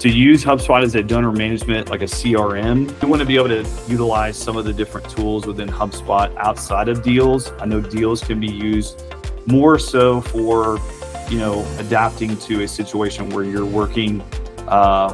To use HubSpot as a donor management, like a CRM, you want to be able to utilize some of the different tools within HubSpot outside of deals. I know deals can be used more so for, adapting to a situation where you're working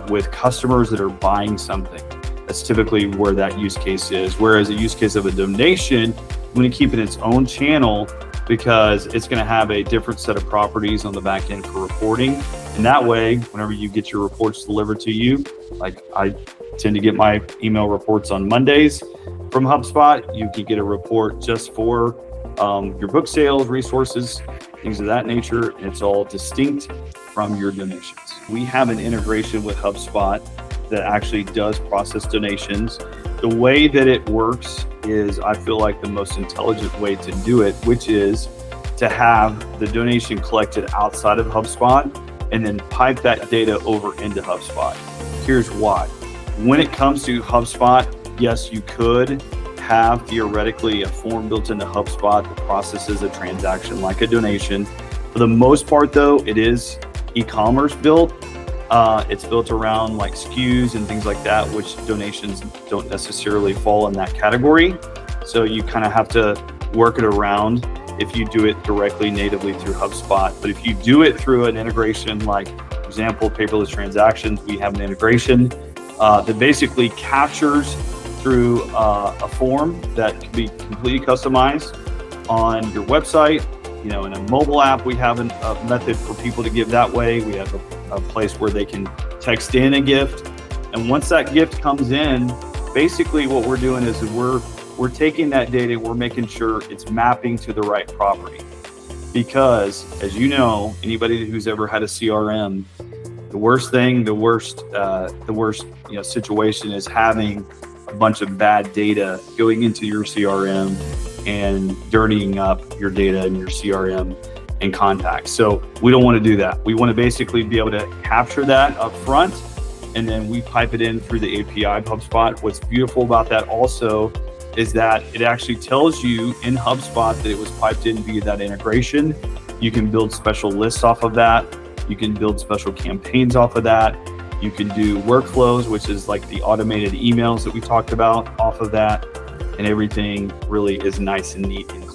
with customers that are buying something. That's typically where that use case is. Whereas a use case of a donation, you want to keep it in its own channel because it's going to have a different set of properties on the back end for reporting. And that way, whenever you get your reports delivered to you, like I tend to get my email reports on Mondays from HubSpot, you can get a report just for your book sales, resources, things of that nature. And it's all distinct from your donations. We have an integration with HubSpot that actually does process donations. The way that it works is, I feel like, the most intelligent way to do it, which is to have the donation collected outside of HubSpot and then pipe that data over into HubSpot. Here's why. When it comes to HubSpot, yes, you could have theoretically a form built into HubSpot that processes a transaction like a donation. For the most part though, it is e-commerce built. It's built around like SKUs and things like that, which donations don't necessarily fall in that category. So you kind of have to work it around if you do it directly natively through HubSpot. But if you do it through an integration, like for example, paperless transactions, we have an integration that basically captures through a form that can be completely customized on your website. In a mobile app, we have a method for people to give that way. We have a place where they can text in a gift. And once that gift comes in, basically what we're doing is we're taking that data, we're making sure it's mapping to the right property. Because as you know, anybody who's ever had a CRM, the worst situation is having a bunch of bad data going into your CRM and dirtying up your data in your CRM and contacts. So we don't want to do that. We want to basically be able to capture that up front, and then we pipe it in through the API of HubSpot. What's beautiful about that also is that it actually tells you in HubSpot that it was piped in via that integration. You can build special lists off of that. You can build special campaigns off of that. You can do workflows, which is like the automated emails that we talked about off of that. And everything really is nice and neat and